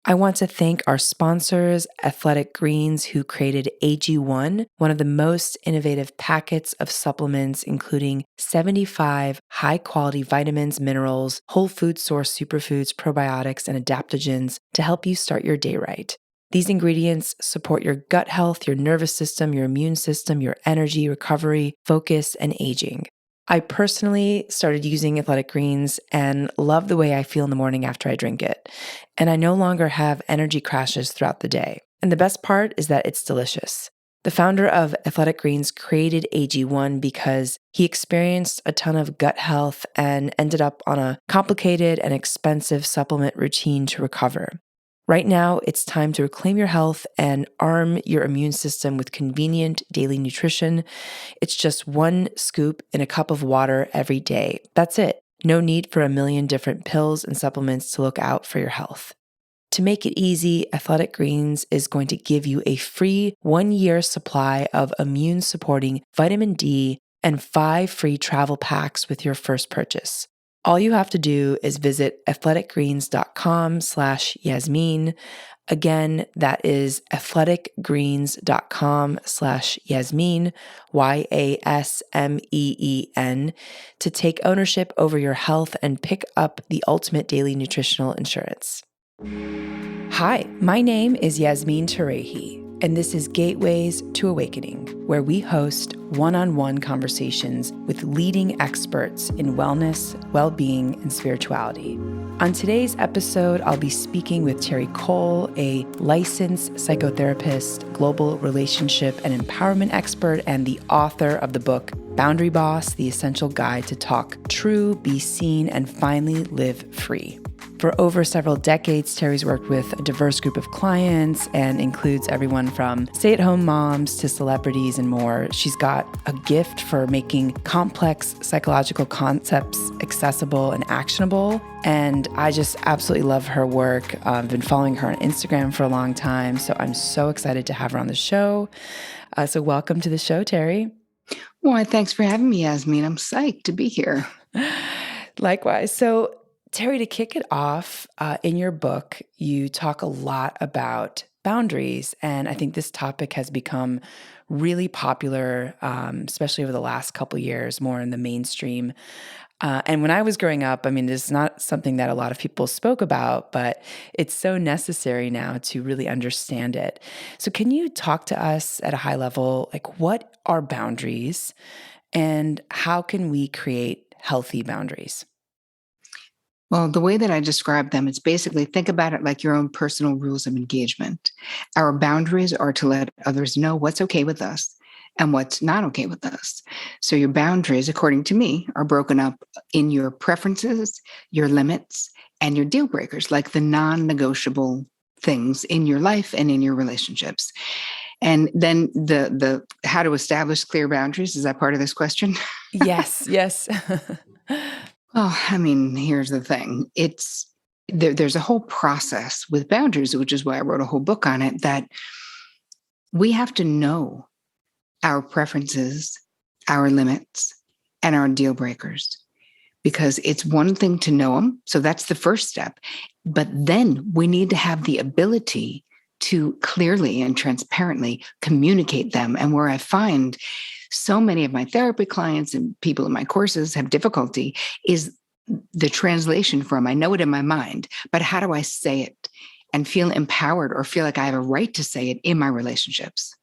I want to thank our sponsors, Athletic Greens, who created AG1, one of the most innovative packets of supplements, including 75 high-quality vitamins, minerals, whole food source superfoods, probiotics, and adaptogens to help you start your day right. These ingredients support your gut health, your nervous system, your immune system, your energy, recovery, focus, and aging. I personally started using Athletic Greens and love the way I feel in the morning after I drink it. And I no longer have energy crashes throughout the day. And the best part is that it's delicious. The founder of Athletic Greens created AG1 because he experienced a ton of gut health and ended up on a complicated and expensive supplement routine to recover. Right now, it's time to reclaim your health and arm your immune system with convenient daily nutrition. It's just one scoop in a cup of water every day. That's it. No need for a million different pills and supplements to look out for your health. To make it easy, Athletic Greens is going to give you a free 1-year supply of immune-supporting vitamin D and 5 free travel packs with your first purchase. All you have to do is visit athleticgreens.com/Yasmeen. Again, that is athleticgreens.com/Yasmeen, YASMEEN, to take ownership over your health and pick up the ultimate daily nutritional insurance. Hi, my name is Yasmeen Terehi, and this is Gateways to Awakening, where we host one-on-one conversations with leading experts in wellness, well-being, and spirituality. On today's episode, I'll be speaking with Terri Cole, a licensed psychotherapist, global relationship and empowerment expert, and the author of the book, Boundary Boss, The Essential Guide to Talk True, Be Seen, and Finally Live Free. For over several decades, Terri's worked with a diverse group of clients and includes everyone from stay-at-home moms to celebrities and more. She's got a gift for making complex psychological concepts accessible and actionable, and I just absolutely love her work. I've been following her on Instagram for a long time, so I'm so excited to have her on the show. So welcome to the show, Terri. Well, thanks for having me, Yasmeen. I'm psyched to be here. Likewise. So Terri, to kick it off, in your book, you talk a lot about boundaries, and I think this topic has become really popular, especially over the last couple of years, more in the mainstream. And when I was growing up, I mean, it's not something that a lot of people spoke about, but it's so necessary now to really understand it. So can you talk to us at a high level, like what are boundaries and how can we create healthy boundaries? Well, the way that I describe them, it's basically think about it like your own personal rules of engagement. Our boundaries are to let others know what's okay with us and what's not okay with us. So your boundaries, according to me, are broken up in your preferences, your limits, and your deal breakers, like the non-negotiable things in your life and in your relationships. And then the how to establish clear boundaries, is that part of this question? Yes. Oh, I mean, here's the thing. There's a whole process with boundaries, which is why I wrote a whole book on it, that we have to know our preferences, our limits, and our deal breakers, because it's one thing to know them. So that's the first step. But then we need to have the ability to clearly and transparently communicate them. And where I find so many of my therapy clients and people in my courses have difficulty is the translation from, I know it in my mind, but how do I say it and feel empowered or feel like I have a right to say it in my relationships?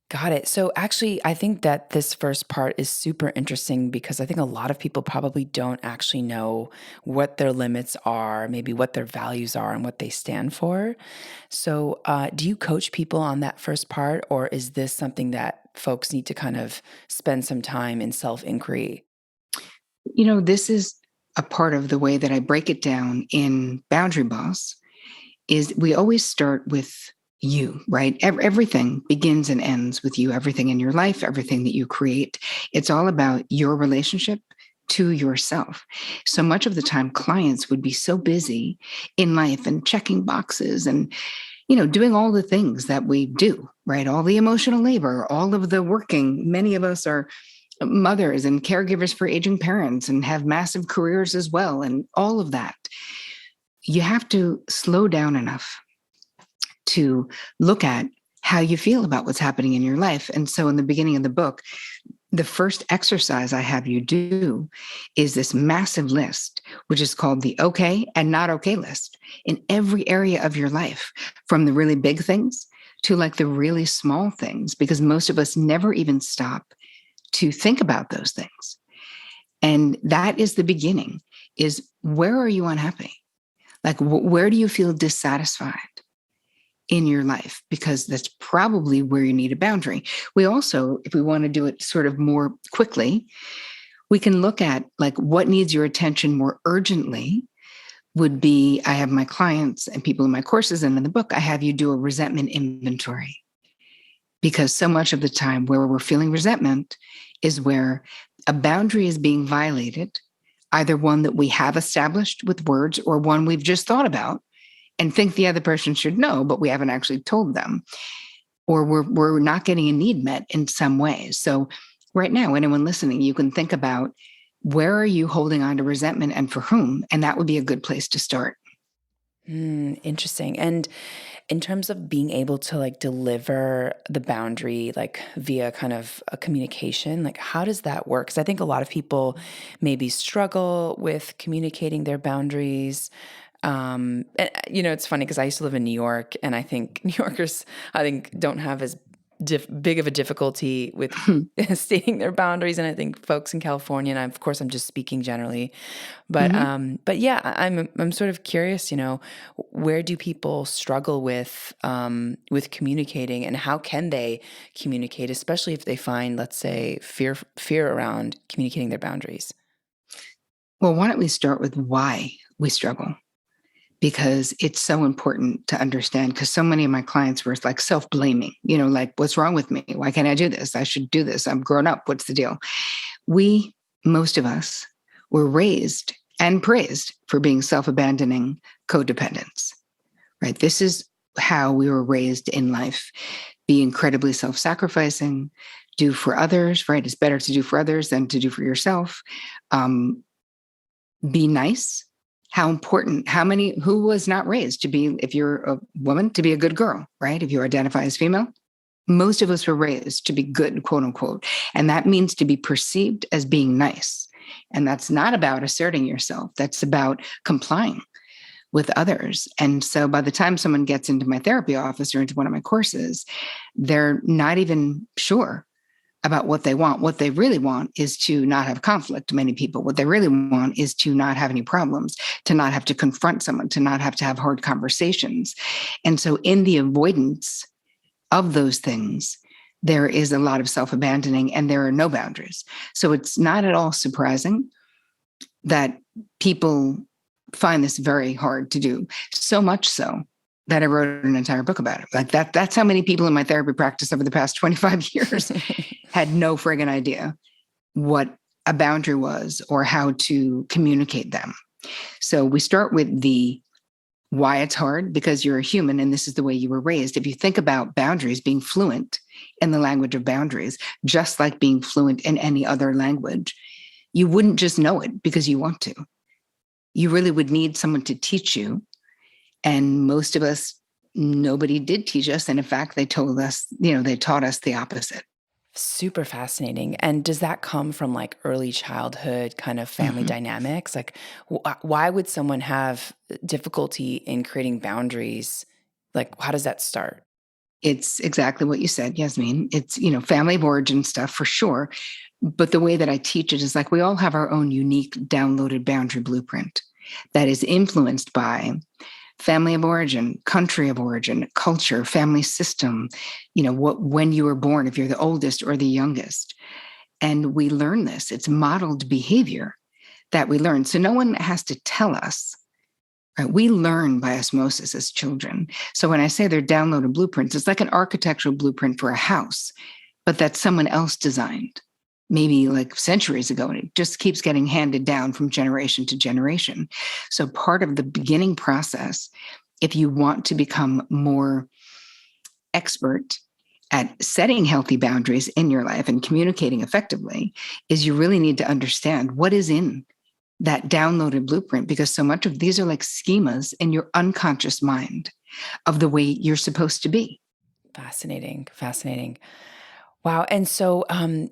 Got it. So actually, I think that this first part is super interesting because I think a lot of people probably don't actually know what their limits are, maybe what their values are and what they stand for. So do you coach people on that first part, or is this something that folks need to kind of spend some time in self-inquiry? This is a part of the way that I break it down in Boundary Boss is we always start with you, right? Everything begins and ends with you, everything in your life, everything that you create. It's all about your relationship to yourself. So much of the time, clients would be so busy in life and checking boxes and, doing all the things that we do, right? All the emotional labor, all of the working. Many of us are mothers and caregivers for aging parents and have massive careers as well. And all of that. you have to slow down enough to look at how you feel about what's happening in your life. And so in the beginning of the book, the first exercise I have you do is this massive list, which is called the okay and not okay list in every area of your life, from the really big things to like the really small things, because most of us never even stop to think about those things. And that is the beginning, is where are you unhappy? Like, where do you feel dissatisfied in your life? Because that's probably where you need a boundary. We also, if we want to do it sort of more quickly, we can look at like what needs your attention more urgently would be, I have my clients and people in my courses and in the book, I have you do a resentment inventory. Because so much of the time where we're feeling resentment is where a boundary is being violated, either one that we have established with words or one we've just thought about and think the other person should know, but we haven't actually told them, or we're not getting a need met in some way. So right now, anyone listening, you can think about, where are you holding on to resentment and for whom? And that would be a good place to start. Interesting. And in terms of being able to like deliver the boundary, like via kind of a communication, like how does that work? Because I think a lot of people maybe struggle with communicating their boundaries. And, it's funny because I used to live in New York, and I think New Yorkers, I think, don't have as big of a difficulty with stating their boundaries. And I think folks in California, and of course, I'm just speaking generally, but Mhm. but yeah, I'm sort of curious, where do people struggle with communicating, and how can they communicate, especially if they find, let's say, fear around communicating their boundaries? Well, why don't we start with why we struggle? Because it's so important to understand, because so many of my clients were like self-blaming, like, what's wrong with me? Why can't I do this? I should do this. I'm grown up. What's the deal? Most of us were raised and praised for being self-abandoning codependents, right? This is how we were raised in life. Be incredibly self-sacrificing, do for others, right? It's better to do for others than to do for yourself. Be nice. How important, who was not raised to be, if you're a woman, to be a good girl, right? If you identify as female, most of us were raised to be good, quote unquote. And that means to be perceived as being nice. And that's not about asserting yourself. That's about complying with others. And so by the time someone gets into my therapy office or into one of my courses, they're not even sure about what they want. What they really want is to not have conflict. Many people, what they really want is to not have any problems, to not have to confront someone, to not have to have hard conversations. And so in the avoidance of those things, there is a lot of self-abandoning and there are no boundaries. So it's not at all surprising that people find this very hard to do. So much so that I wrote an entire book about it. Like that's how many people in my therapy practice over the past 25 years had no friggin' idea what a boundary was or how to communicate them. So we start with the why it's hard, because you're a human and this is the way you were raised. If you think about boundaries, being fluent in the language of boundaries, just like being fluent in any other language, you wouldn't just know it because you want to. You really would need someone to teach you. And most of us, nobody did teach us. And in fact, they taught us the opposite. Super fascinating. And does that come from like early childhood kind of family Mhm. dynamics? Like, why would someone have difficulty in creating boundaries? Like, how does that start? It's exactly what you said, Yasmin. It's, family of origin stuff for sure. But the way that I teach it is like we all have our own unique downloaded boundary blueprint that is influenced by family of origin, country of origin, culture, family system, when you were born, if you're the oldest or the youngest. And we learn this. It's modeled behavior that we learn. So no one has to tell us. Right? We learn by osmosis as children. So when I say they're downloaded blueprints, it's like an architectural blueprint for a house, but that someone else designed, maybe like centuries ago, and it just keeps getting handed down from generation to generation. So part of the beginning process, if you want to become more expert at setting healthy boundaries in your life and communicating effectively, is you really need to understand what is in that downloaded blueprint, because so much of these are like schemas in your unconscious mind of the way you're supposed to be. Fascinating. Fascinating. Wow. And so,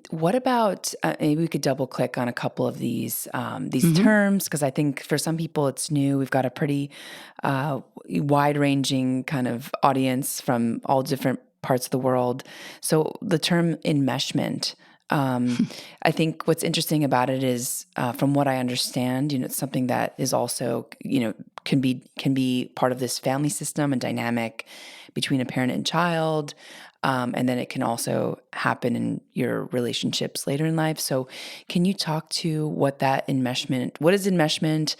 what about maybe we could double click on a couple of these Mm-hmm. terms, because I think for some people it's new. We've got a pretty wide ranging kind of audience from all different parts of the world. So the term enmeshment. I think what's interesting about it is, from what I understand, it's something that is also, can be part of this family system and dynamic between a parent and child. And then it can also happen in your relationships later in life. So, can you talk to what is enmeshment?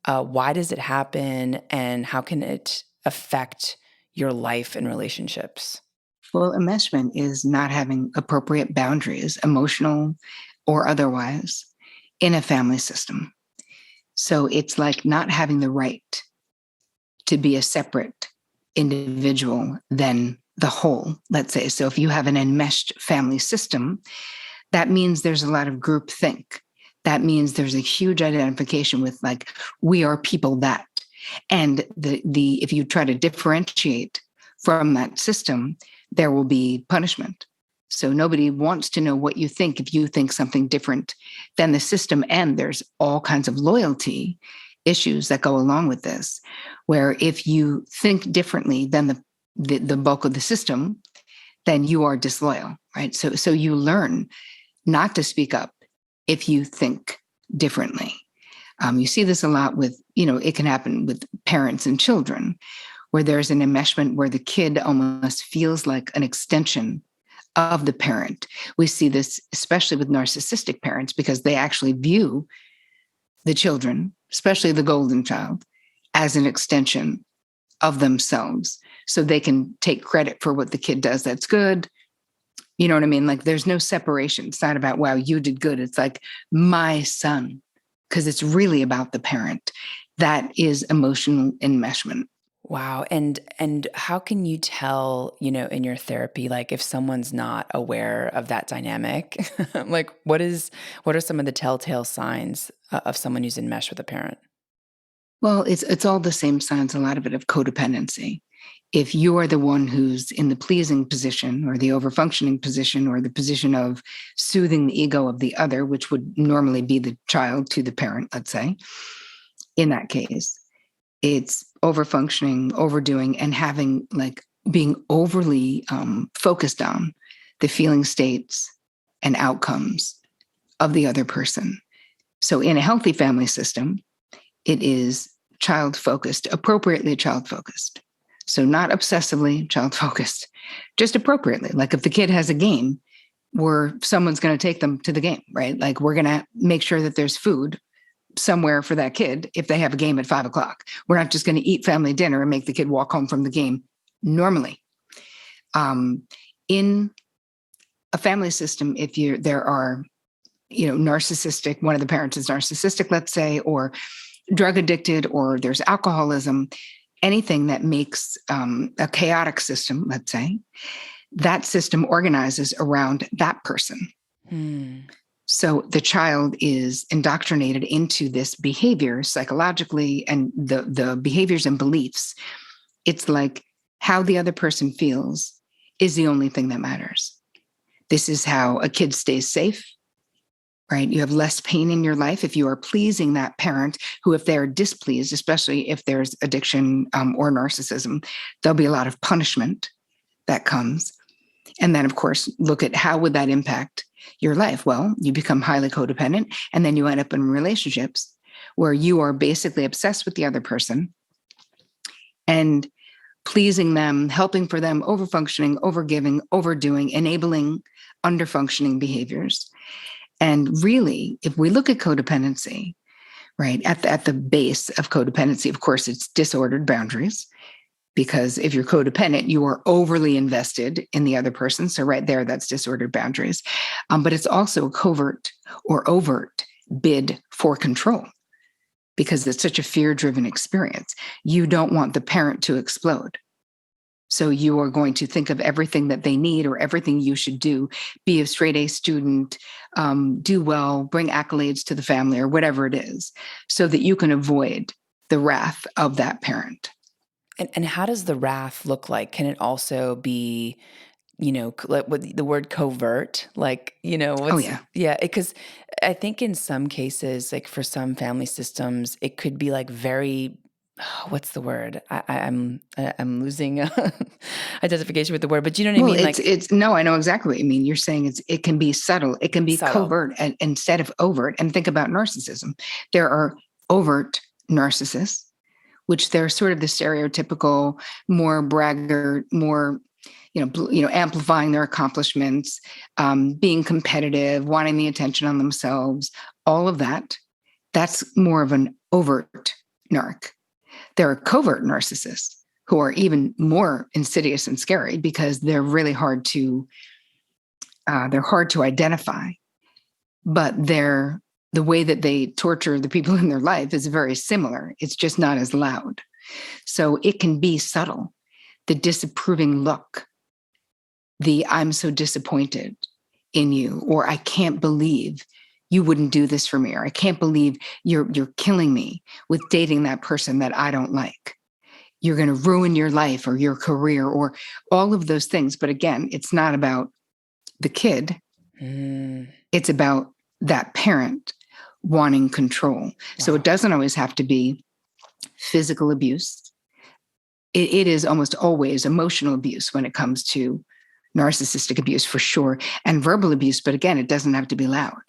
Why does it happen? And how can it affect your life and relationships? Well, enmeshment is not having appropriate boundaries, emotional or otherwise, in a family system. So it's like not having the right to be a separate individual than the whole, let's say. So if you have an enmeshed family system, that means there's a lot of group think. That means there's a huge identification with, like, we are people that. And the if you try to differentiate from that system, there will be punishment. So nobody wants to know what you think if you think something different than the system. And there's all kinds of loyalty issues that go along with this, where if you think differently than the bulk of the system, then you are disloyal, right? So you learn not to speak up if you think differently. You see this a lot with, it can happen with parents and children, where there's an enmeshment where the kid almost feels like an extension of the parent. We see this especially with narcissistic parents, because they actually view the children, especially the golden child, as an extension of themselves. So they can take credit for what the kid does that's good. You know what I mean? Like, there's no separation. It's not about, wow, you did good. It's like, my son, because it's really about the parent. That is emotional enmeshment. Wow. And how can you tell, in your therapy, like if someone's not aware of that dynamic, like what are some of the telltale signs of someone who's enmeshed with a parent? Well, it's all the same signs, a lot of it of codependency. If you are the one who's in the pleasing position or the overfunctioning position or the position of soothing the ego of the other, which would normally be the child to the parent, let's say, in that case, it's overfunctioning, overdoing, and having, like, being overly focused on the feeling states and outcomes of the other person. So in a healthy family system, it is child focused, appropriately child focused. So not obsessively child focused, just appropriately. Like if the kid has a game, where someone's going to take them to the game, right? Like we're going to make sure that there's food somewhere for that kid if they have a game at 5 o'clock. We're not just going to eat family dinner and make the kid walk home from the game normally. In a family system, if there are, narcissistic, one of the parents is narcissistic, let's say, or drug addicted, or there's alcoholism, anything that makes a chaotic system, let's say, that system organizes around that person. So the child is indoctrinated into this behavior psychologically, and the behaviors and beliefs. It's like how the other person feels is the only thing that matters. This is how a kid stays safe, right? You have less pain in your life if you are pleasing that parent who, if they're displeased, especially if there's addiction or narcissism, there'll be a lot of punishment that comes. And then, of course, look at how would that impact your life? Well, you become highly codependent, and then you end up in relationships where you are basically obsessed with the other person and pleasing them, helping for them, overfunctioning, overgiving, overdoing, enabling underfunctioning behaviors. And really, if we look at codependency, right, at the base of codependency, of course, it's disordered boundaries. Because if you're codependent, you are overly invested in the other person. So right there, that's disordered boundaries. But it's also a covert or overt bid for control, because it's such a fear-driven experience. You don't want the parent to explode. So you are going to think of everything that they need or everything you should do, be a straight A student, do well, bring accolades to the family or whatever it is, so that you can avoid the wrath of that parent. And how does the wrath look like? Can it also be, like what the word covert, like, Oh, what's, yeah. yeah, because I think in some cases, like for some family systems, it could be like very, what's the word? I'm losing identification with the word, but you know what I Well, mean? Like it's no, I know exactly what you mean. You're saying it can be subtle, it can be subtle. covert instead of overt. And think about narcissism. There are overt narcissists, which they're sort of the stereotypical, more braggart, more amplifying their accomplishments, being competitive, wanting the attention on themselves, all of that. That's more of an overt narc. There are covert narcissists who are even more insidious and scary because they're really hard to identify, but the way that they torture the people in their life is very similar. It's just not as loud. So it can be subtle. The disapproving look, the I'm so disappointed in you, or I can't believe you wouldn't do this for me, or I can't believe you're killing me with dating that person that I don't like. You're going to ruin your life or your career or all of those things. But again, it's not about the kid. It's about that parent wanting control. Wow. So it doesn't always have to be physical abuse. It is almost always emotional abuse when it comes to narcissistic abuse, for sure, and verbal abuse. But again, it doesn't have to be loud.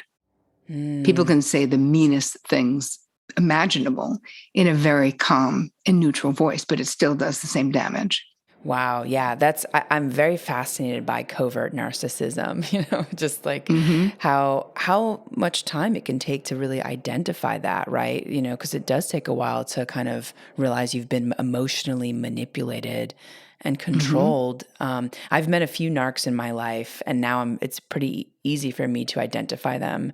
People can say the meanest things imaginable in a very calm and neutral voice, but it still does the same damage. Wow. Yeah. I'm very fascinated by covert narcissism, just like how much time it can take to really identify that, right? Because it does take a while to kind of realize you've been emotionally manipulated and controlled. I've met a few narcs in my life, and now it's pretty easy for me to identify them,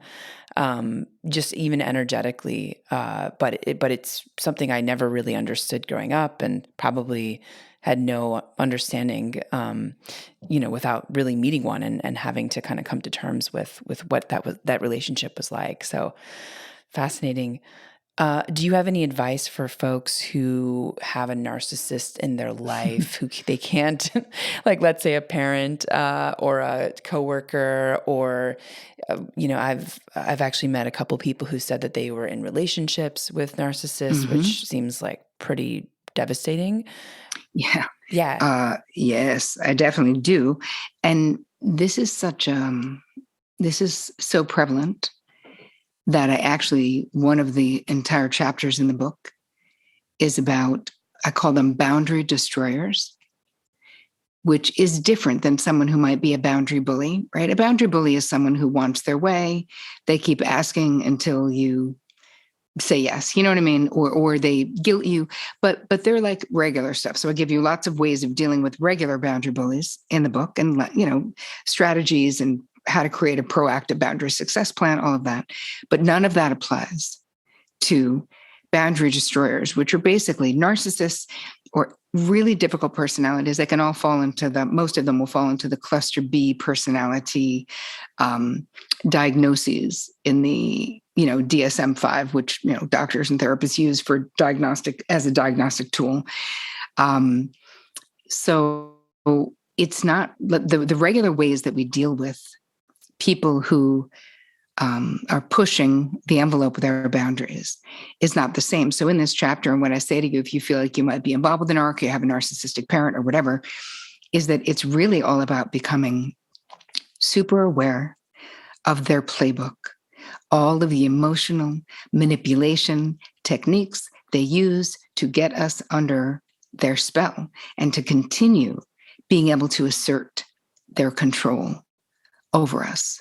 just even energetically. But it's something I never really understood growing up, and probably had no understanding, without really meeting one and having to kind of come to terms with what that relationship was like. So fascinating. Do you have any advice for folks who have a narcissist in their life who they can't, like, let's say a parent or a coworker, or I've actually met a couple people who said that they were in relationships with narcissists, which seems like pretty devastating. Yeah. Yeah. Yes, I definitely do. And this is so prevalent that one of the entire chapters in the book is about, I call them boundary destroyers, which is different than someone who might be a boundary bully, right? A boundary bully is someone who wants their way. They keep asking until you say yes, you know what I mean? Or they guilt you, but they're like regular stuff. So I give you lots of ways of dealing with regular boundary bullies in the book, and strategies and how to create a proactive boundary success plan, all of that. But none of that applies to boundary destroyers, which are basically narcissists or really difficult personalities. They can all most of them will fall into the cluster B personality diagnoses in the DSM-5, which doctors and therapists use as a diagnostic tool. So it's not the regular ways that we deal with people who are pushing the envelope with their boundaries is not the same. So in this chapter, and what I say to you, if you feel like you might be involved with an narc, you have a narcissistic parent or whatever, is that it's really all about becoming super aware of their playbook, all of the emotional manipulation techniques they use to get us under their spell and to continue being able to assert their control over us.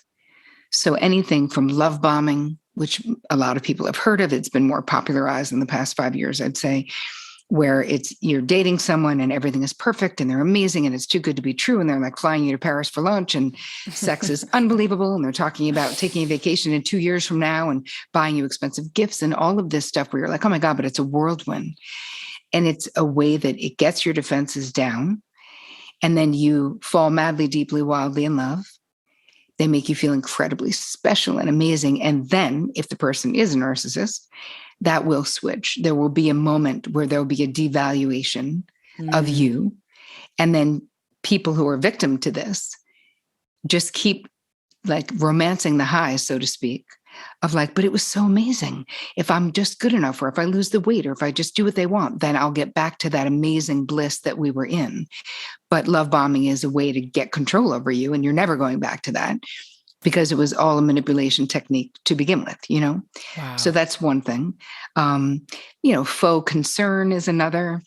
So anything from love bombing, which a lot of people have heard of, it's been more popularized in the past 5 years, I'd say, where you're dating someone and everything is perfect and they're amazing and it's too good to be true. And they're like flying you to Paris for lunch and sex is unbelievable. And they're talking about taking a vacation in 2 years from now and buying you expensive gifts and all of this stuff where you're like, oh my God, but it's a whirlwind. And it's a way that it gets your defenses down And then you fall madly, deeply, wildly in love. They make you feel incredibly special and amazing. And then, if the person is a narcissist, that will switch. There will be a moment where there will be a devaluation of you. And then people who are victim to this just keep like romancing the highs, so to speak, of like, but it was so amazing. If I'm just good enough, or if I lose the weight, or if I just do what they want, then I'll get back to that amazing bliss that we were in. But love bombing is a way to get control over you, and you're never going back to that because it was all a manipulation technique to begin with, you know? Wow. So that's one thing. Faux concern is another,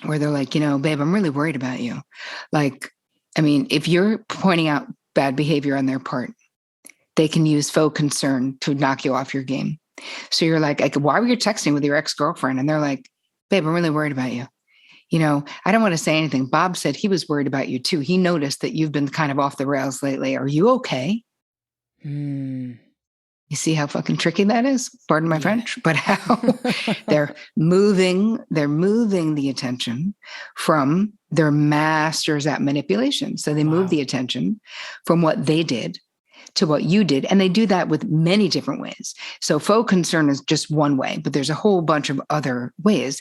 where they're like, babe, I'm really worried about you. Like, I mean, if you're pointing out bad behavior on their part, they can use faux concern to knock you off your game. So you're like, why were you texting with your ex-girlfriend? And they're like, babe, I'm really worried about you. I don't want to say anything. Bob said he was worried about you too. He noticed that you've been kind of off the rails lately. Are you okay? You see how fucking tricky that is? Pardon my French, but how they're moving the attention from their masters at manipulation. So they move the attention from what they did to what you did. And they do that with many different ways. So faux concern is just one way, but there's a whole bunch of other ways.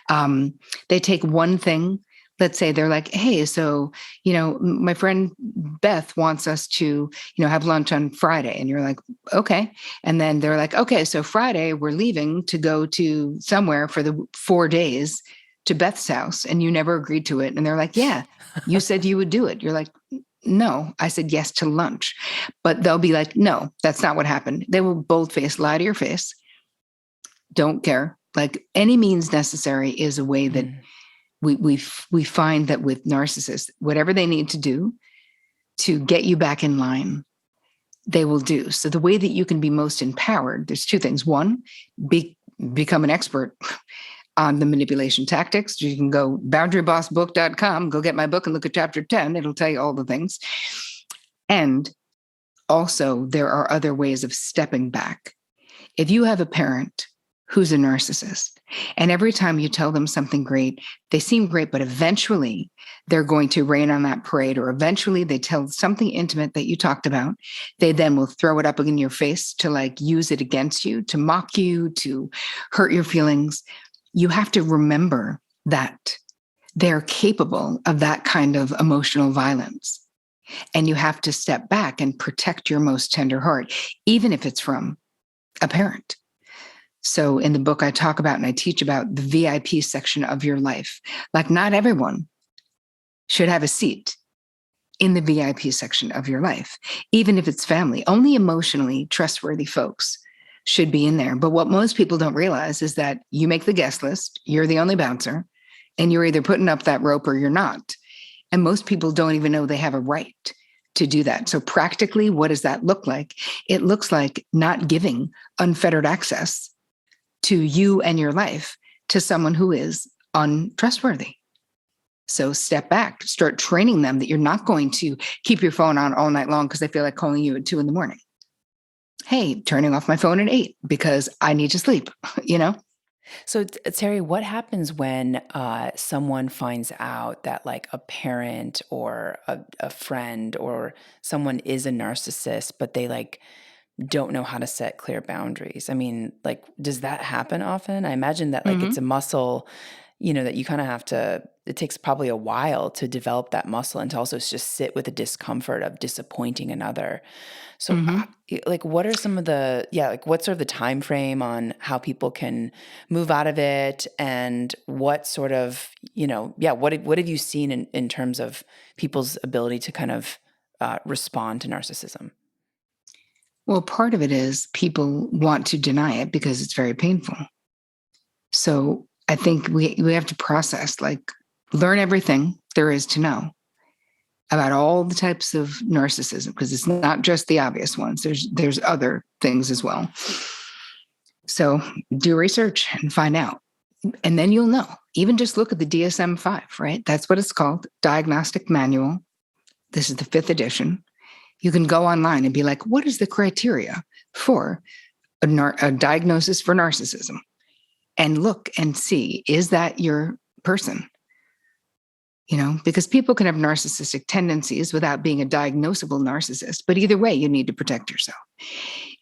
They take one thing. Let's say they're like, hey, so, my friend Beth wants us to, have lunch on Friday. And you're like, okay. And then they're like, okay, so Friday we're leaving to go to somewhere for the 4 days to Beth's house. And you never agreed to it. And they're like, yeah, you said you would do it. You're like, no, I said yes to lunch. But they'll be like, no, that's not what happened. They will bold-faced lie to your face. Don't care. Like, any means necessary is a way that we find that with narcissists, whatever they need to do to get you back in line, they will do. So the way that you can be most empowered, there's two things. One, become an expert on the manipulation tactics. You can go boundarybossbook.com, go get my book and look at chapter 10. It'll tell you all the things. And also, there are other ways of stepping back. If you have a parent who's a narcissist, and every time you tell them something great, they seem great, but eventually they're going to rain on that parade, or eventually they tell something intimate that you talked about. They then will throw it up in your face to like use it against you, to mock you, to hurt your feelings. You have to remember that they're capable of that kind of emotional violence. And you have to step back and protect your most tender heart, even if it's from a parent. So in the book, I talk about and I teach about the VIP section of your life. Like, not everyone should have a seat in the VIP section of your life, even if it's family. Only emotionally trustworthy folks should be in there. But what most people don't realize is that you make the guest list, you're the only bouncer, and you're either putting up that rope or you're not. And most people don't even know they have a right to do that. So practically, what does that look like? It looks like not giving unfettered access to you and your life to someone who is untrustworthy. So step back, start training them that you're not going to keep your phone on all night long because they feel like calling you at 2 a.m. Hey, turning off my phone at 8 because I need to sleep, So Terri, what happens when someone finds out that like a parent or a friend or someone is a narcissist, but they like don't know how to set clear boundaries? I mean, like, does that happen often? I imagine that like it's a muscle, that you kind of have to, it takes probably a while to develop that muscle and to also just sit with the discomfort of disappointing another. So like, what are some of the, what's sort of the time frame on how people can move out of it, and what sort of, what have you seen in terms of people's ability to kind of respond to narcissism? Well, part of it is people want to deny it because it's very painful. So I think we have to process, like, learn everything there is to know about all the types of narcissism, because it's not just the obvious ones. There's other things as well. So do research and find out. And then you'll know. Even just look at the DSM-5, right? That's what it's called, Diagnostic Manual. This is the 5th edition. You can go online and be like, what is the criteria for a diagnosis for narcissism? And look and see, is that your person? because people can have narcissistic tendencies without being a diagnosable narcissist. But either way, you need to protect yourself.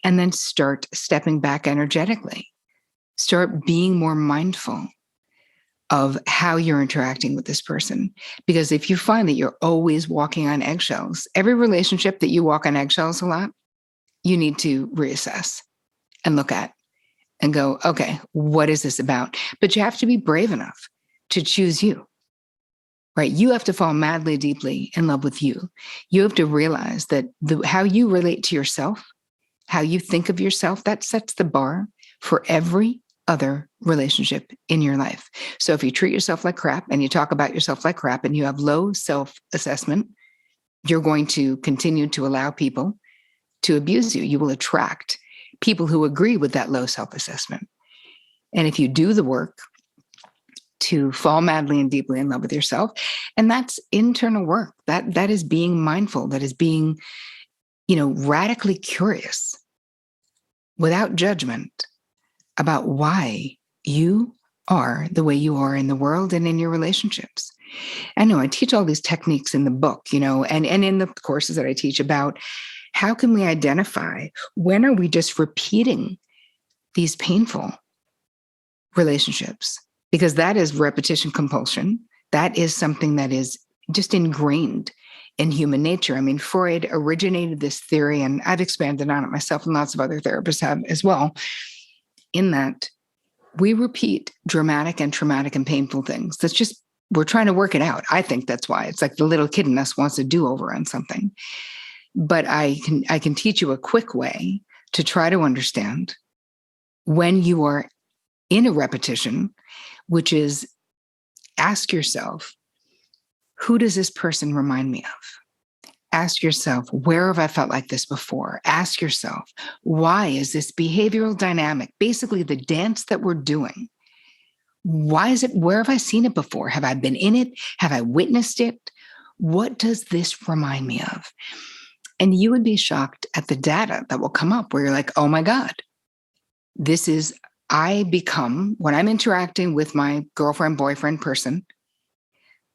And then start stepping back energetically. Start being more mindful of how you're interacting with this person. Because if you find that you're always walking on eggshells, every relationship that you walk on eggshells a lot, you need to reassess and look at and go, okay, what is this about? But you have to be brave enough to choose you, right? You have to fall madly, deeply in love with you. You have to realize that how you relate to yourself, how you think of yourself, that sets the bar for every other relationship in your life. So if you treat yourself like crap and you talk about yourself like crap and you have low self-assessment, you're going to continue to allow people to abuse you. You will attract people who agree with that low self-assessment. And if you do the work to fall madly and deeply in love with yourself, and that's internal work, that is being mindful, that is being, radically curious without judgment about why you are the way you are in the world and in your relationships. I know I teach all these techniques in the book, and in the courses that I teach about how can we identify when are we just repeating these painful relationships? Because that is repetition compulsion. That is something that is just ingrained in human nature. I mean, Freud originated this theory, and I've expanded on it myself, and lots of other therapists have as well, in that we repeat dramatic and traumatic and painful things. That's just, we're trying to work it out. I think that's why. It's like the little kid in us wants a do-over on something. But I can teach you a quick way to try to understand when you are in a repetition, which is ask yourself, who does this person remind me of? Ask yourself, where have I felt like this before? Ask yourself, why is this behavioral dynamic, basically the dance that we're doing? Why is it, where have I seen it before? Have I been in it? Have I witnessed it? What does this remind me of? And you would be shocked at the data that will come up where you're like, oh my God, I become, when I'm interacting with my girlfriend, boyfriend person,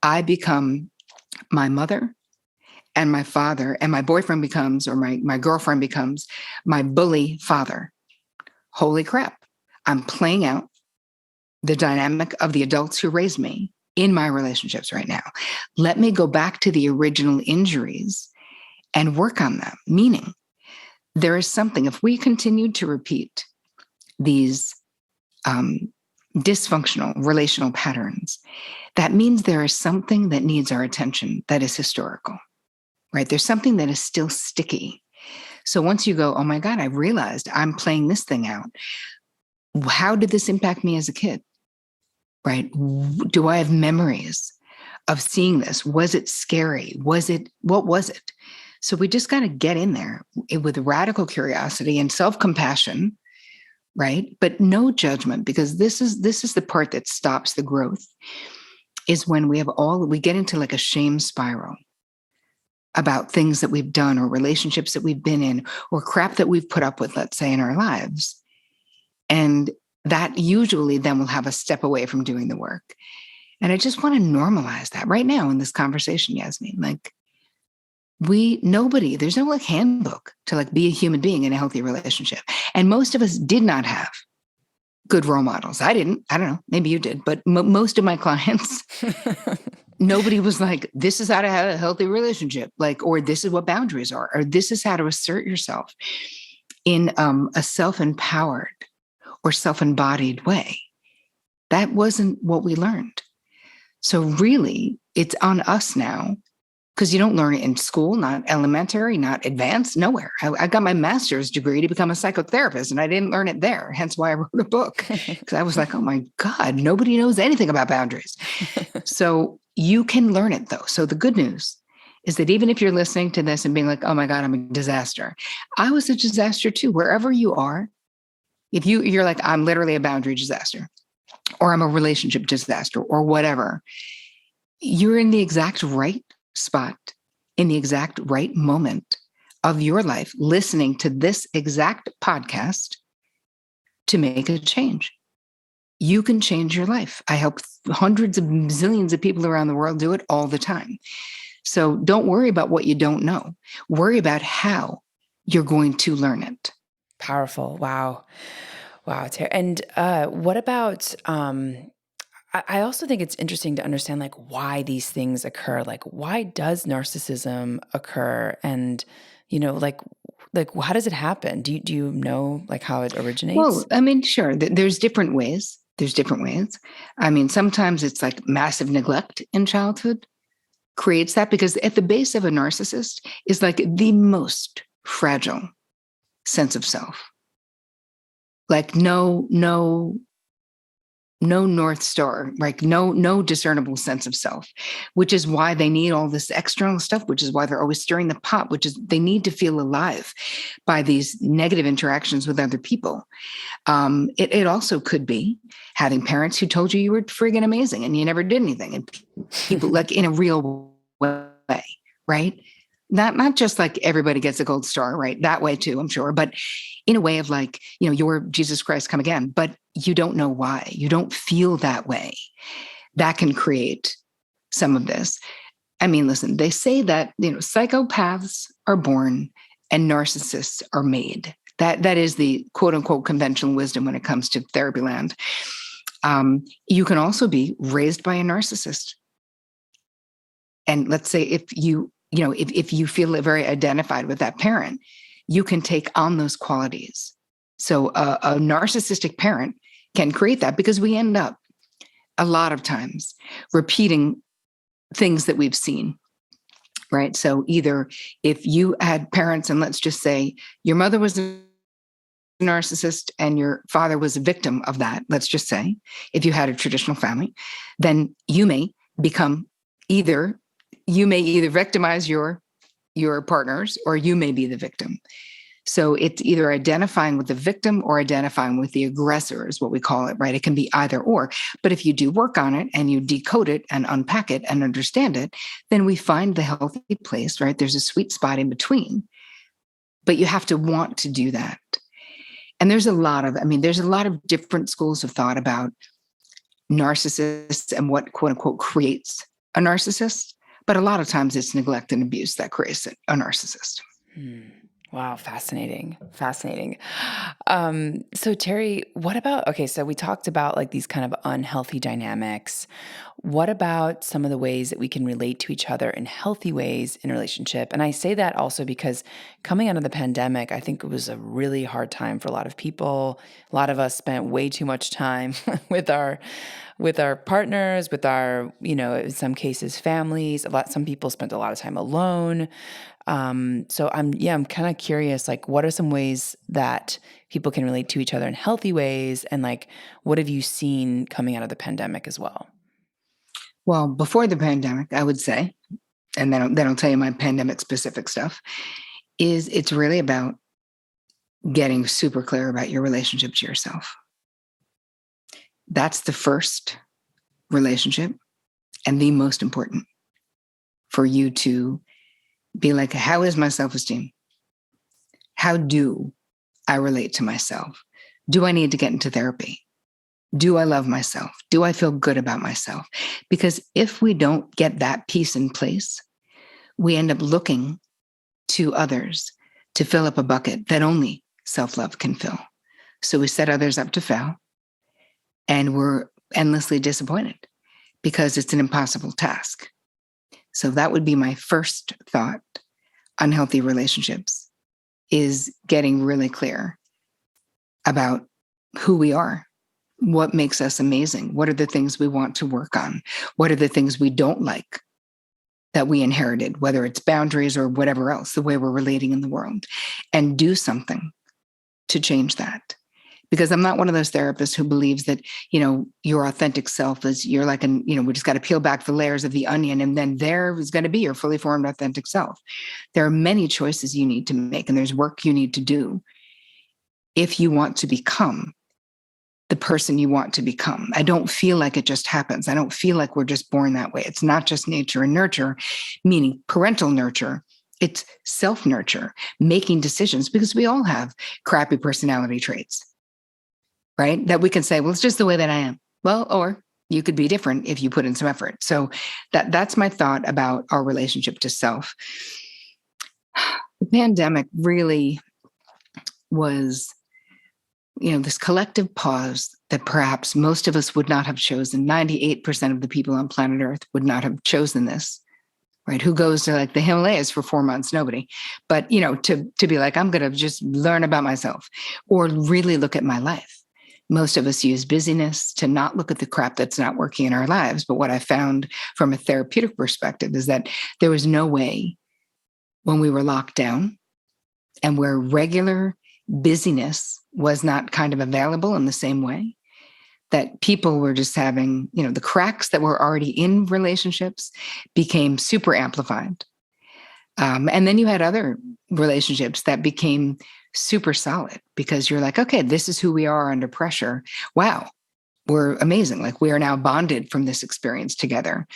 I become my mother and my father, and my boyfriend becomes, or my girlfriend becomes my bully father. Holy crap. I'm playing out the dynamic of the adults who raised me in my relationships right now. Let me go back to the original injuries and work on them. Meaning, there is something, if we continue to repeat these dysfunctional relational patterns, that means there is something that needs our attention that is historical. Right? There's something that is still sticky. So once you go, oh my God, I realized I'm playing this thing out. How did this impact me as a kid? Right? Do I have memories of seeing this? Was it scary? What was it? So we just got to get in there with radical curiosity and self-compassion, right? But no judgment, because this is the part that stops the growth, is when we get into like a shame spiral about things that we've done or relationships that we've been in or crap that we've put up with, let's say, in our lives. And that usually then will have us step away from doing the work. And I just want to normalize that right now in this conversation, Yasmin. Like there's no like handbook to like be a human being in a healthy relationship. And most of us did not have good role models. I didn't. I don't know. Maybe you did. But most of my clients, nobody was like, this is how to have a healthy relationship, like, or this is what boundaries are, or this is how to assert yourself in a self-empowered or self-embodied way. That wasn't what we learned. So really, it's on us now, because you don't learn it in school, not elementary, not advanced, nowhere. I got my master's degree to become a psychotherapist, and I didn't learn it there. Hence why I wrote a book, because I was like, oh my God, nobody knows anything about boundaries. So you can learn it though. So the good news is that even if you're listening to this and being like, oh my God, I'm a disaster. I was a disaster too. Wherever you are, if you're like, I'm literally a boundary disaster, or I'm a relationship disaster, or whatever, you're in the exact right spot, in the exact right moment of your life, listening to this exact podcast to make a change. you can change your life. I help hundreds of zillions of people around the world do it all the time. So don't worry about what you don't know. Worry about how you're going to learn it. Powerful. Wow. Wow. And what about, I also think it's interesting to understand like why these things occur. Like, why does narcissism occur? And, like how does it happen? Do you know like how it originates? Well, I mean, sure, there's different ways. There's different ways. I mean, sometimes it's like massive neglect in childhood creates that, because at the base of a narcissist is like the most fragile sense of self. Like no North Star, like no discernible sense of self, which is why they need all this external stuff, which is why they're always stirring the pot, which is they need to feel alive by these negative interactions with other people. It also could be having parents who told you were friggin' amazing and you never did anything, and people like in a real way, right? Not just like everybody gets a gold star, right? That way too, I'm sure, but in a way of like, you're Jesus Christ come again, but you don't know why. You don't feel that way. That can create some of this. I mean, listen, they say that, psychopaths are born and narcissists are made. That is the quote unquote conventional wisdom when it comes to therapy land. You can also be raised by a narcissist. And let's say if you feel very identified with that parent, you can take on those qualities. So a narcissistic parent can create that, because we end up a lot of times repeating things that we've seen, right? So either if you had parents, and let's just say your mother was a narcissist and your father was a victim of that, let's just say, if you had a traditional family, then you may either victimize your partners, or you may be the victim. So it's either identifying with the victim or identifying with the aggressor is what we call it, right? It can be either or. But if you do work on it and you decode it and unpack it and understand it, then we find the healthy place, right? There's a sweet spot in between, but you have to want to do that. And there's a lot of different schools of thought about narcissists and what quote unquote creates a narcissist. But a lot of times it's neglect and abuse that creates a narcissist. Wow. Fascinating. So Terri, what about, okay, so we talked about like these kind of unhealthy dynamics. What about some of the ways that we can relate to each other in healthy ways in a relationship? And I say that also because coming out of the pandemic, I think it was a really hard time for a lot of people. A lot of us spent way too much time with our partners, with our, in some cases, families. Some people spent a lot of time alone. So I'm kind of curious, like, what are some ways that people can relate to each other in healthy ways? And like, what have you seen coming out of the pandemic as well? Well, before the pandemic, I would say, and then I'll tell you my pandemic specific stuff, is it's really about getting super clear about your relationship to yourself. That's the first relationship and the most important for you to be like, how is my self-esteem? How do I relate to myself? Do I need to get into therapy? Do I love myself? Do I feel good about myself? Because if we don't get that piece in place, we end up looking to others to fill up a bucket that only self-love can fill. So we set others up to fail, and we're endlessly disappointed because it's an impossible task. So that would be my first thought on healthy relationships, is getting really clear about who we are, what makes us amazing, what are the things we want to work on, what are the things we don't like that we inherited, whether it's boundaries or whatever else, the way we're relating in the world, and do something to change that. Because I'm not one of those therapists who believes that, your authentic self is, you're like, we just got to peel back the layers of the onion and then there is going to be your fully formed authentic self. There are many choices you need to make, and there's work you need to do if you want to become the person you want to become. I don't feel like it just happens. I don't feel like we're just born that way. It's not just nature and nurture, meaning parental nurture. It's self-nurture, making decisions, because we all have crappy personality traits. right? That we can say, well, it's just the way that I am. Well, or you could be different if you put in some effort. So that's my thought about our relationship to self. The pandemic really was, this collective pause that perhaps most of us would not have chosen. 98% of the people on planet Earth would not have chosen this, right? Who goes to like the Himalayas for 4 months? Nobody. But, to be like, I'm going to just learn about myself or really look at my life. Most of us use busyness to not look at the crap that's not working in our lives. But what I found from a therapeutic perspective is that there was no way when we were locked down and where regular busyness was not kind of available in the same way, that people were just having, the cracks that were already in relationships became super amplified. And then you had other relationships that became super solid because you're like, okay, this is who we are under pressure. Wow, we're amazing. Like we are now bonded from this experience together.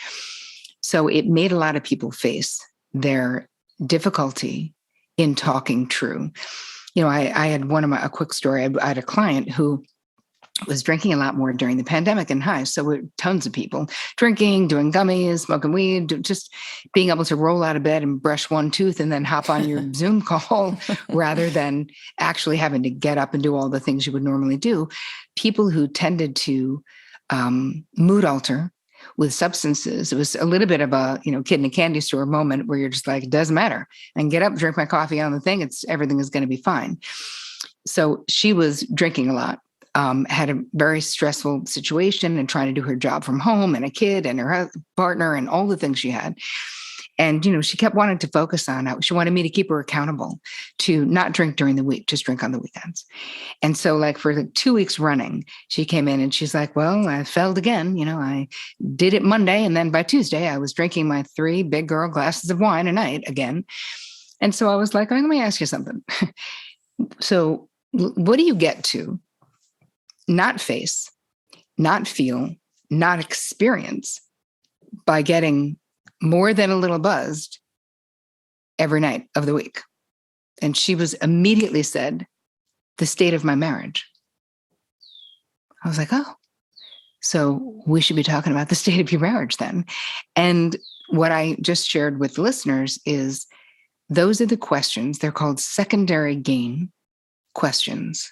So it made a lot of people face their difficulty in talking true. I had a quick story. I had a client who was drinking a lot more during the pandemic and high. So we're tons of people drinking, doing gummies, smoking weed, just being able to roll out of bed and brush one tooth and then hop on your Zoom call rather than actually having to get up and do all the things you would normally do. People who tended to mood alter with substances. It was a little bit of a, kid in a candy store moment where you're just like, it doesn't matter. I can get up, drink my coffee on the thing. Everything is going to be fine. So she was drinking a lot. Had a very stressful situation and trying to do her job from home and a kid and her partner and all the things she had. And, she kept wanting to focus on it. She wanted me to keep her accountable to not drink during the week, just drink on the weekends. And so like for the 2 weeks running, she came in and she's like, well, I failed again. I did it Monday. And then by Tuesday, I was drinking my 3 big girl glasses of wine a night again. And so I was like, let me ask you something. So what do you get to not face, not feel, not experience by getting more than a little buzzed every night of the week? And she was immediately said, the state of my marriage. I was like, oh, so we should be talking about the state of your marriage then. And what I just shared with listeners is those are the questions. They're called secondary gain questions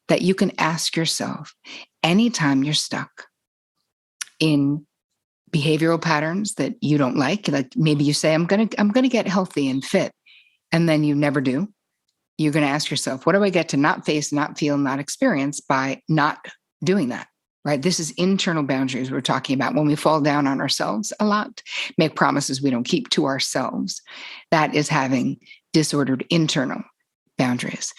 that you can ask yourself anytime you're stuck in behavioral patterns that you don't like maybe you say, I'm going to get healthy and fit. And then you never do. You're going to ask yourself, what do I get to not face, not feel, not experience by not doing that? Right? This is internal boundaries we're talking about when we fall down on ourselves a lot, make promises we don't keep to ourselves. That is having disordered internal boundaries.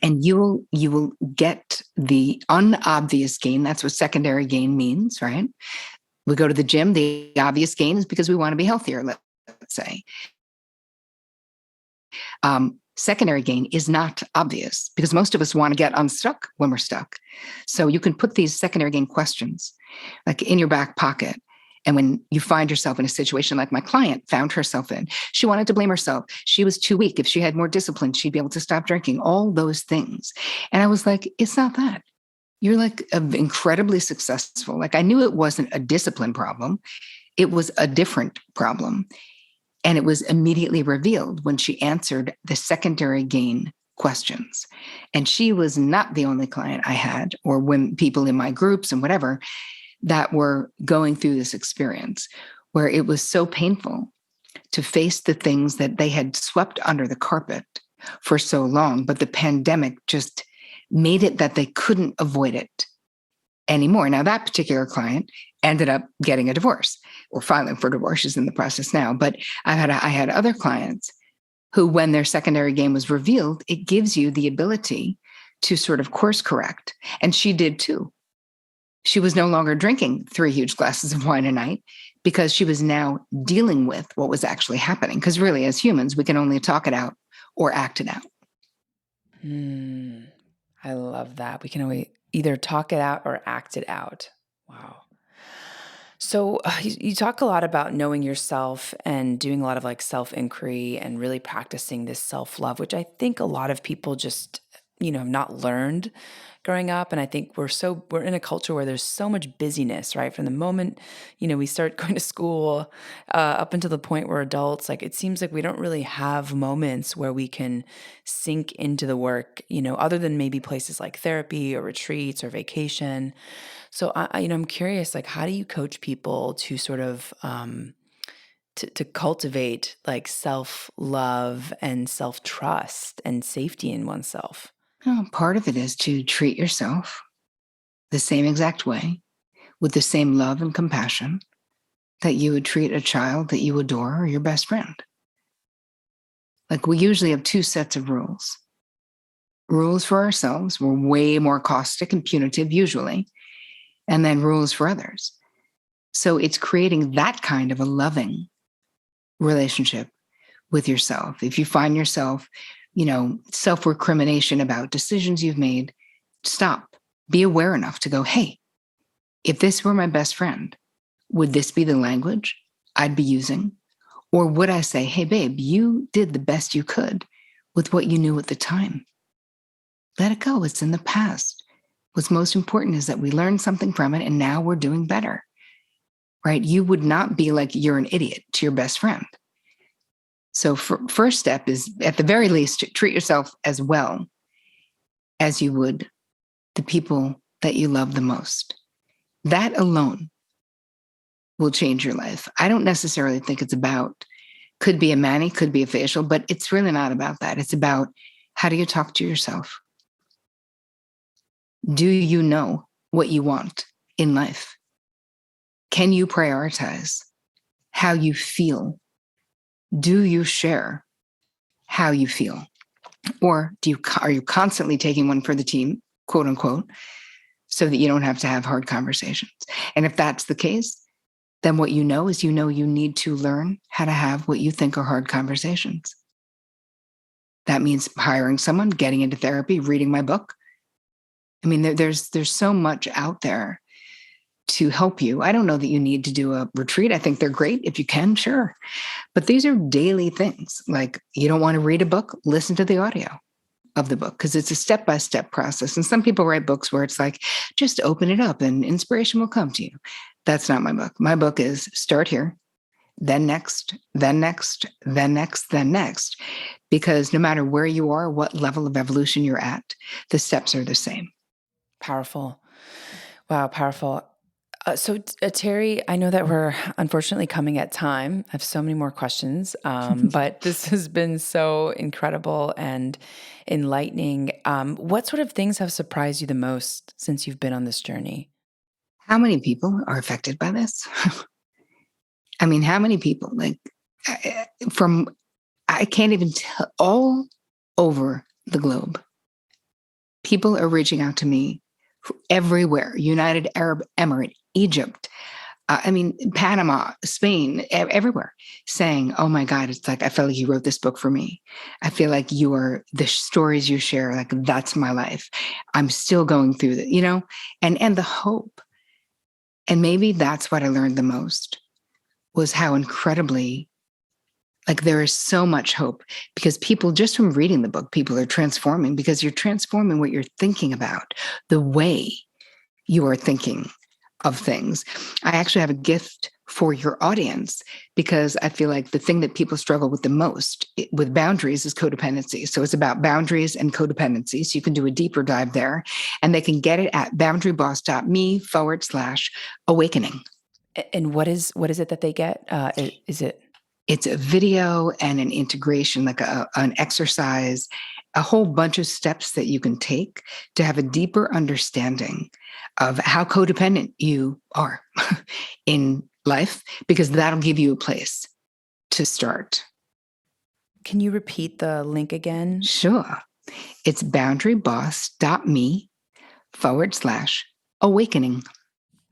And you will get the unobvious gain. That's what secondary gain means, right? We go to the gym. The obvious gain is because we want to be healthier, let's say. Secondary gain is not obvious because most of us want to get unstuck when we're stuck. So you can put these secondary gain questions like in your back pocket. And when you find yourself in a situation like my client found herself in, she wanted to blame herself. She was too weak. If she had more discipline, she'd be able to stop drinking, all those things. And I was like, it's not that. You're like incredibly successful. Like I knew it wasn't a discipline problem. It was a different problem. And it was immediately revealed when she answered the secondary gain questions. And she was not the only client I had or when people in my groups and whatever that were going through this experience where it was so painful to face the things that they had swept under the carpet for so long. But the pandemic just made it that they couldn't avoid it anymore. Now, that particular client ended up getting a divorce or filing for divorce. She's in the process now. But I had other clients who, when their secondary gain was revealed, it gives you the ability to sort of course correct. And she did too. She was no longer drinking 3 huge glasses of wine a night because she was now dealing with what was actually happening. Because really, as humans, we can only talk it out or act it out. I love that. We can only either talk it out or act it out. Wow. So you talk a lot about knowing yourself and doing a lot of like self-inquiry and really practicing this self-love, which I think a lot of people just have not learned growing up. And I think we're in a culture where there's so much busyness, right? From the moment, we start going to school, up until the point we're adults, like it seems like we don't really have moments where we can sink into the work, other than maybe places like therapy or retreats or vacation. So I'm curious, like, how do you coach people to sort of, to cultivate like self-love and self-trust and safety in oneself? Part of it is to treat yourself the same exact way, with the same love and compassion that you would treat a child that you adore or your best friend. Like, we usually have two sets of rules. Rules for ourselves, we're way more caustic and punitive usually, and then rules for others. So it's creating that kind of a loving relationship with yourself. If you find yourself, self-recrimination about decisions you've made, stop. Be aware enough to go, hey, if this were my best friend, would this be the language I'd be using? Or would I say, hey, babe, you did the best you could with what you knew at the time? Let it go. It's in the past. What's most important is that we learned something from it and now we're doing better, right? You would not be like you're an idiot to your best friend. So first step is, at the very least, to treat yourself as well as you would the people that you love the most. That alone will change your life. I don't necessarily think it's about, could be a mani, could be a facial, but it's really not about that. It's about, how do you talk to yourself? Do you know what you want in life? Can you prioritize how you feel? Do you share how you feel? Or are you constantly taking one for the team, quote unquote, so that you don't have to have hard conversations? And if that's the case, then what you know is you need to learn how to have what you think are hard conversations. That means hiring someone, getting into therapy, reading my book. I mean, there's so much out there to help you. I don't know that you need to do a retreat. I think they're great if you can, sure. But these are daily things. Like, you don't want to read a book, listen to the audio of the book, because it's a step-by-step process. And some people write books where it's like, just open it up and inspiration will come to you. That's not my book. My book is start here, then next, then next, then next, then next. Because no matter where you are, what level of evolution you're at, the steps are the same. Powerful. Wow, powerful. Terri, I know that we're unfortunately coming at time. I have so many more questions, but this has been so incredible and enlightening. What sort of things have surprised you the most since you've been on this journey? How many people are affected by this? I mean, how many people, I can't even tell, all over the globe, people are reaching out to me everywhere, United Arab Emirates, Egypt, Panama, Spain, everywhere, saying, oh my God, it's like, I felt like you wrote this book for me. I feel like the stories you share, like, that's my life. I'm still going through that, and the hope. And maybe that's what I learned the most, was how incredibly, like, there is so much hope, because people, just from reading the book, people are transforming, because you're transforming what you're thinking about, the way you are thinking of things. I actually have a gift for your audience, because I feel like the thing that people struggle with the most with boundaries is codependency. So it's about boundaries and codependency. So you can do a deeper dive there, and they can get it at boundaryboss.me/awakening. And what is it that they get? Is it? It's a video and an integration, like an exercise, a whole bunch of steps that you can take to have a deeper understanding of how codependent you are in life, because that'll give you a place to start. Can you repeat the link again? Sure. It's boundaryboss.me/awakening.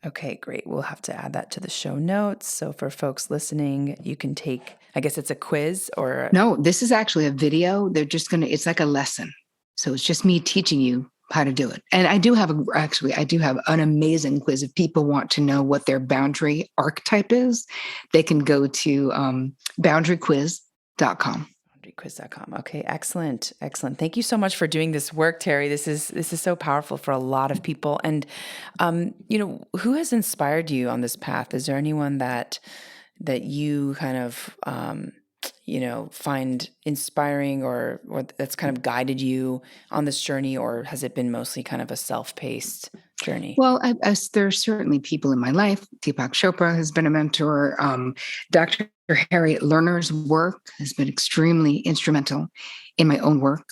Okay, great. We'll have to add that to the show notes. So for folks listening, you can take, I guess it's a quiz or... No, this is actually a video. It's like a lesson. So it's just me teaching you how to do it. And I do have an amazing quiz. If people want to know what their boundary archetype is, they can go to boundaryquiz.com. Quiz.com. Okay, excellent. Excellent. Thank you so much for doing this work, Terri. This is so powerful for a lot of people. And who has inspired you on this path? Is there anyone that you kind of find inspiring or that's kind of guided you on this journey, or has it been mostly kind of a self-paced journey? Well, there are certainly people in my life. Deepak Chopra has been a mentor. Dr. Harriet Lerner's work has been extremely instrumental in my own work.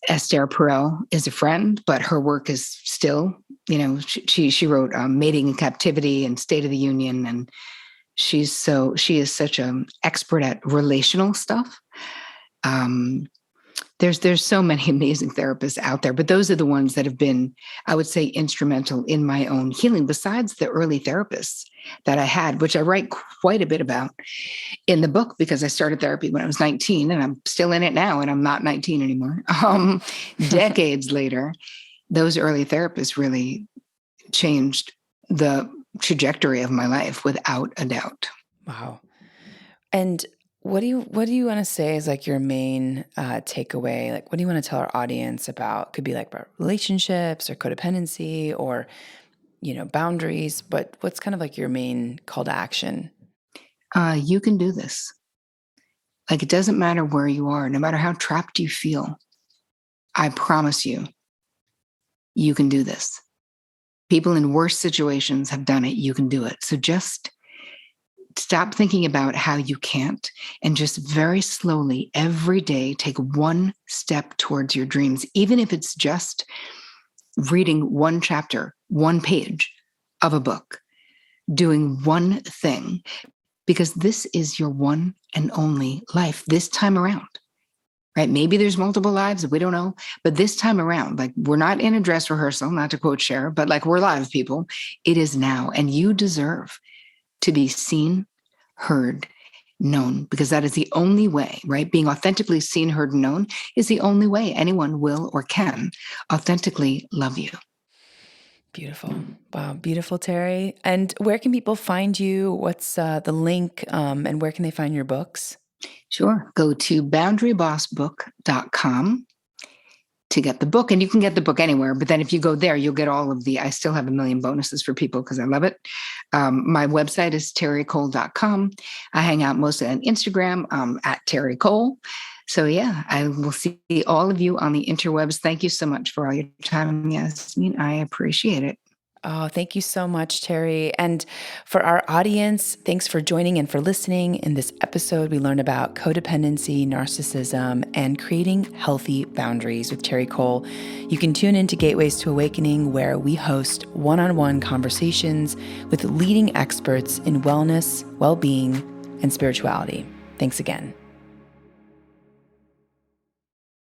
Esther Perel is a friend, but her work is still, she wrote Mating in Captivity and State of the Union, and she is such an expert at relational stuff. There's so many amazing therapists out there, but those are the ones that have been, I would say, instrumental in my own healing, besides the early therapists that I had, which I write quite a bit about in the book, because I started therapy when I was 19 and I'm still in it now, and I'm not 19 anymore. Decades later, those early therapists really changed the trajectory of my life without a doubt. Wow. And what do you want to say is like your main takeaway? Like, what do you want to tell our audience about? Could be like about relationships or codependency or, boundaries, but what's kind of like your main call to action? You can do this. Like, it doesn't matter where you are, no matter how trapped you feel. I promise you, you can do this. People in worse situations have done it. You can do it. So just stop thinking about how you can't, and just very slowly every day take one step towards your dreams, even if it's just reading one chapter, one page of a book, doing one thing, because this is your one and only life this time around, right? Maybe there's multiple lives, we don't know, but this time around, like, we're not in a dress rehearsal, not to quote Cher, but like, we're live people. It is now, and you deserve to be seen, heard, known, because that is the only way, right? Being authentically seen, heard, and known is the only way anyone will or can authentically love you. Beautiful. Wow. Beautiful, Terri. And where can people find you? What's the link and where can they find your books? Sure. Go to boundarybossbook.com to get the book. And you can get the book anywhere. But then if you go there, you'll get all of I still have a million bonuses for people because I love it. My website is terricole.com. I hang out mostly on Instagram at Terri Cole. So yeah, I will see all of you on the interwebs. Thank you so much for all your time, Yasmin. I appreciate it. Oh, thank you so much, Terri. And for our audience, thanks for joining and for listening. In this episode, we learned about codependency, narcissism, and creating healthy boundaries with Terri Cole. You can tune into Gateways to Awakening, where we host one-on-one conversations with leading experts in wellness, well-being, and spirituality. Thanks again.